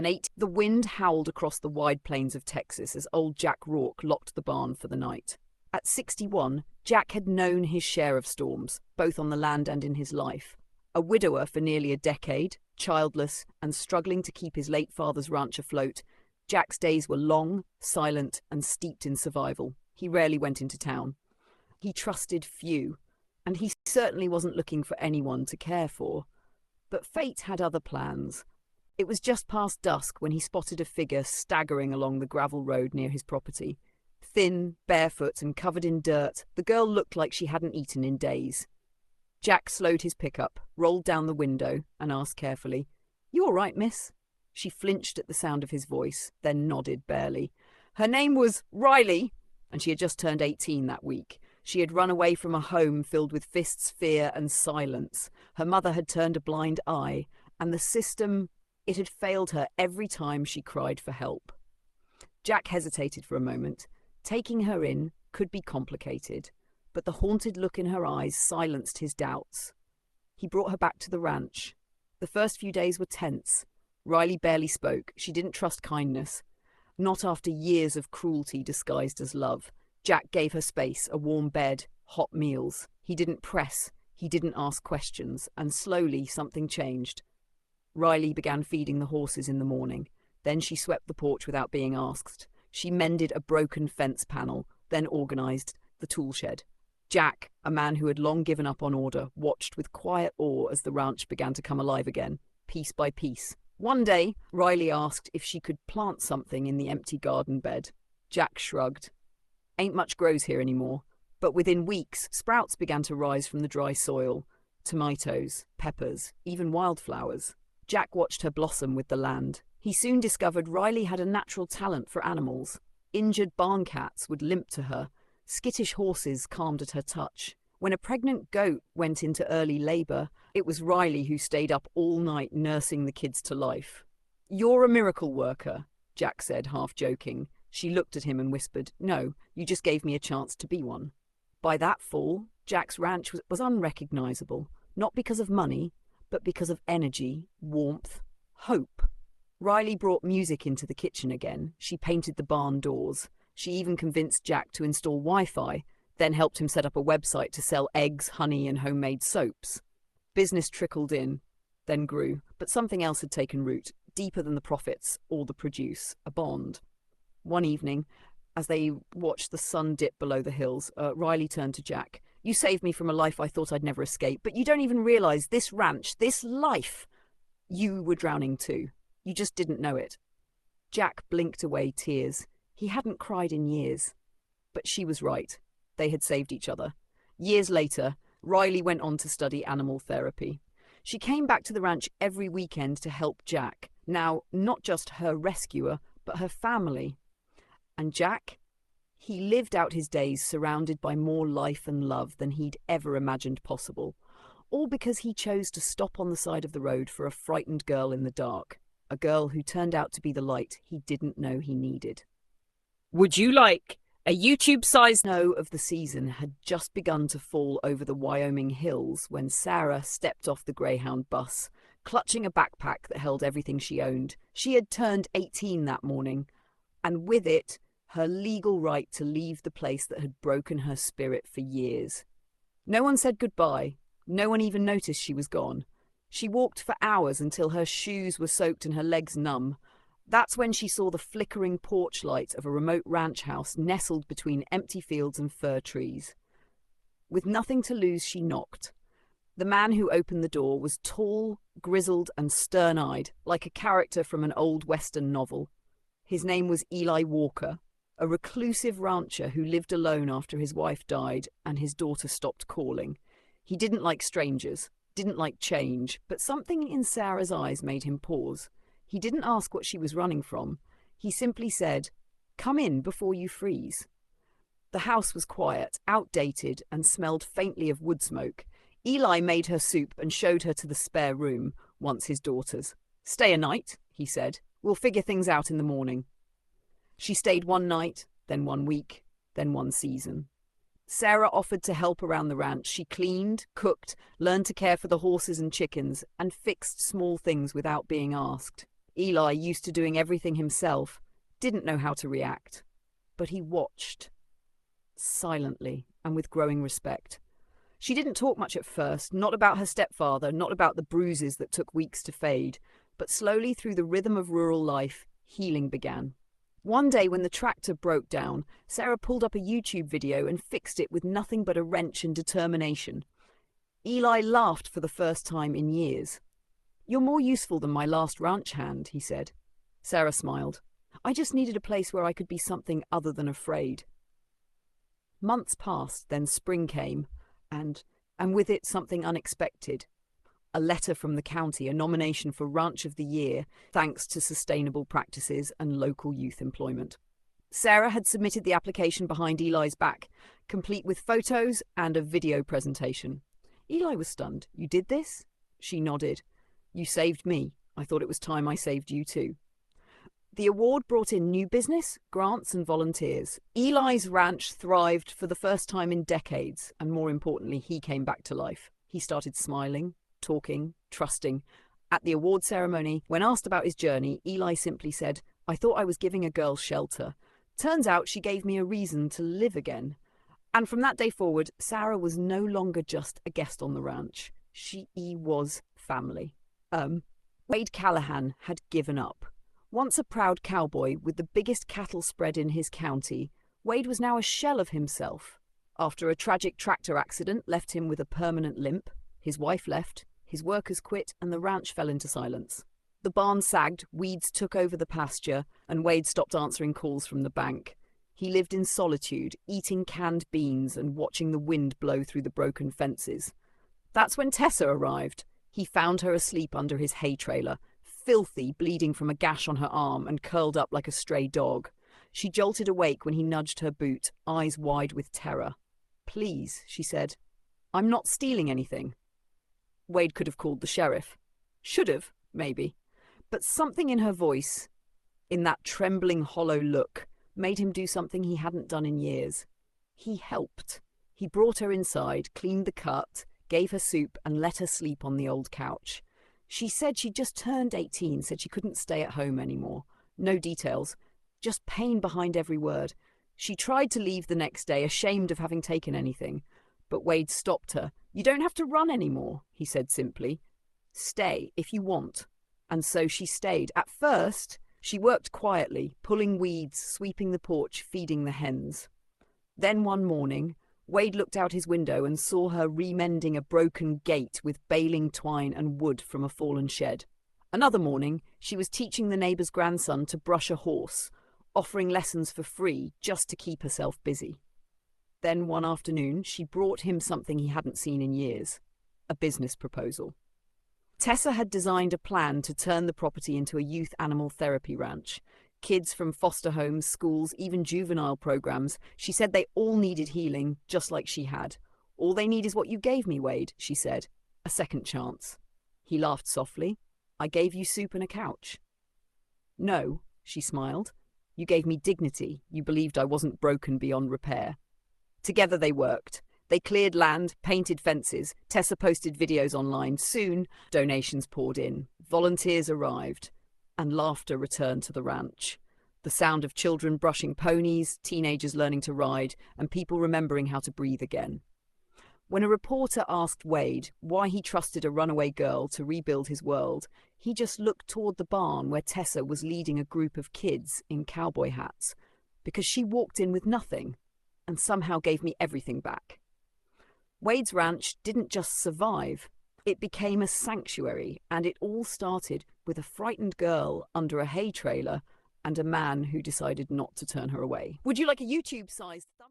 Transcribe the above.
The wind howled across the wide plains of Texas as old Jack Rourke locked the barn for the night. At 61, Jack had known his share of storms, both on the land and in his life. A widower for nearly a decade, childless, and struggling to keep his late father's ranch afloat, Jack's days were long, silent, and steeped in survival. He rarely went into town. He trusted few, and he certainly wasn't looking for anyone to care for. But fate had other plans. It was just past dusk when he spotted a figure staggering along the gravel road near his property. Thin, barefoot, and covered in dirt, the girl looked like she hadn't eaten in days. Jack slowed his pickup, rolled down the window, and asked carefully, "You all right, miss?" She flinched at the sound of his voice, then nodded barely. Her name was Riley, and she had just turned 18 that week. She had run away from a home filled with fists, fear, and silence. Her mother had turned a blind eye, and the system, it had failed her every time she cried for help. Jack hesitated for a moment. Taking her in could be complicated, but the haunted look in her eyes silenced his doubts. He brought her back to the ranch. The first few days were tense. Riley barely spoke. She didn't trust kindness. Not after years of cruelty disguised as love. Jack gave her space, a warm bed, hot meals. He didn't press. He didn't ask questions. And slowly something changed. Riley began feeding the horses in the morning. Then she swept the porch without being asked. She mended a broken fence panel, then organized the tool shed. Jack, a man who had long given up on order, watched with quiet awe as the ranch began to come alive again, piece by piece. One day, Riley asked if she could plant something in the empty garden bed. Jack shrugged. Ain't much grows here anymore. But within weeks, sprouts began to rise from the dry soil. Tomatoes, peppers, even wildflowers. Jack watched her blossom with the land. He soon discovered Riley had a natural talent for animals. Injured barn cats would limp to her. Skittish horses calmed at her touch. When a pregnant goat went into early labor, it was Riley who stayed up all night nursing the kids to life. "You're a miracle worker," Jack said, half joking. She looked at him and whispered, "No, you just gave me a chance to be one." By that fall, Jack's ranch was unrecognizable, not because of money, but because of energy, warmth, hope. Riley brought music into the kitchen again. She painted the barn doors. She even convinced Jack to install Wi-Fi, then helped him set up a website to sell eggs, honey, and homemade soaps. Business trickled in, then grew, but something else had taken root, deeper than the profits or the produce, a bond. One evening, as they watched the sun dip below the hills, Riley turned to Jack. "You saved me from a life I thought I'd never escape, but you don't even realize this ranch, this life. You were drowning too. You just didn't know it." Jack blinked away tears. He hadn't cried in years. But she was right. They had saved each other. Years later, Riley went on to study animal therapy. She came back to the ranch every weekend to help Jack. Now, not just her rescuer, but her family. And Jack? He lived out his days surrounded by more life and love than he'd ever imagined possible. All because he chose to stop on the side of the road for a frightened girl in the dark. A girl who turned out to be the light he didn't know he needed. Would you like a YouTube-sized snow of the season had just begun to fall over the Wyoming hills when Sarah stepped off the Greyhound bus, clutching a backpack that held everything she owned. She had turned 18 that morning, and with it, her legal right to leave the place that had broken her spirit for years. No one said goodbye. No one even noticed she was gone. She walked for hours until her shoes were soaked and her legs numb. That's when she saw the flickering porch light of a remote ranch house nestled between empty fields and fir trees. With nothing to lose, she knocked. The man who opened the door was tall, grizzled, and stern-eyed, like a character from an old Western novel. His name was Eli Walker, a reclusive rancher who lived alone after his wife died and his daughter stopped calling. He didn't like strangers, didn't like change, but something in Sarah's eyes made him pause. He didn't ask what she was running from. He simply said, "Come in before you freeze." The house was quiet, outdated, and smelled faintly of wood smoke. Eli made her soup and showed her to the spare room, once his daughter's. "Stay a night," he said. "We'll figure things out in the morning." She stayed one night, then 1 week, then 1 season. Sarah offered to help around the ranch. She cleaned, cooked, learned to care for the horses and chickens, and fixed small things without being asked. Eli, used to doing everything himself, didn't know how to react. But he watched, silently and with growing respect. She didn't talk much at first, not about her stepfather, not about the bruises that took weeks to fade, but slowly through the rhythm of rural life, healing began. One day when the tractor broke down, Sarah pulled up a YouTube video and fixed it with nothing but a wrench and determination. Eli laughed for the first time in years. "You're more useful than my last ranch hand," he said. Sarah smiled. "I just needed a place where I could be something other than afraid." Months passed, then spring came, and with it something unexpected. A letter from the county, a nomination for Ranch of the Year, thanks to sustainable practices and local youth employment. Sarah had submitted the application behind Eli's back, complete with photos and a video presentation. Eli was stunned. "You did this?" She nodded. "You saved me. I thought it was time I saved you too." The award brought in new business, grants and volunteers. Eli's ranch thrived for the first time in decades, and more importantly, he came back to life. He started smiling, talking, trusting. At the award ceremony, when asked about his journey, Eli simply said, "I thought I was giving a girl shelter. Turns out she gave me a reason to live again." And from that day forward, Sarah was no longer just a guest on the ranch. She was family. Wade Callahan had given up. Once a proud cowboy with the biggest cattle spread in his county, Wade was now a shell of himself. After a tragic tractor accident left him with a permanent limp, his wife left, his workers quit, and the ranch fell into silence. The barn sagged, weeds took over the pasture, and Wade stopped answering calls from the bank. He lived in solitude, eating canned beans and watching the wind blow through the broken fences. That's when Tessa arrived. He found her asleep under his hay trailer, filthy, bleeding from a gash on her arm and curled up like a stray dog. She jolted awake when he nudged her boot, eyes wide with terror. "Please," she said, "I'm not stealing anything." Wade could have called the sheriff. Should have, maybe. But something in her voice, in that trembling, hollow look, made him do something he hadn't done in years. He helped. He brought her inside, cleaned the cut, gave her soup, and let her sleep on the old couch. She said she'd just turned 18, said she couldn't stay at home anymore. No details, just pain behind every word. She tried to leave the next day, ashamed of having taken anything. But Wade stopped her. "You don't have to run anymore," he said simply. "Stay, if you want." And so she stayed. At first, she worked quietly, pulling weeds, sweeping the porch, feeding the hens. Then one morning, Wade looked out his window and saw her remending a broken gate with baling twine and wood from a fallen shed. Another morning, she was teaching the neighbour's grandson to brush a horse, offering lessons for free just to keep herself busy. Then one afternoon, she brought him something he hadn't seen in years, a business proposal. Tessa had designed a plan to turn the property into a youth animal therapy ranch. Kids from foster homes, schools, even juvenile programs, she said they all needed healing, just like she had. "All they need is what you gave me, Wade," she said. "A second chance." He laughed softly. "I gave you soup and a couch." "No," she smiled. "You gave me dignity. You believed I wasn't broken beyond repair." Together they worked. They cleared land, painted fences. Tessa posted videos online. Soon, donations poured in. Volunteers arrived. And laughter returned to the ranch. The sound of children brushing ponies, teenagers learning to ride, and people remembering how to breathe again. When a reporter asked Wade why he trusted a runaway girl to rebuild his world, he just looked toward the barn where Tessa was leading a group of kids in cowboy hats, because she walked in with nothing and somehow gave me everything back. Wade's ranch didn't just survive. It became a sanctuary, and it all started with a frightened girl under a hay trailer and a man who decided not to turn her away. Would you like a YouTube-sized thumb?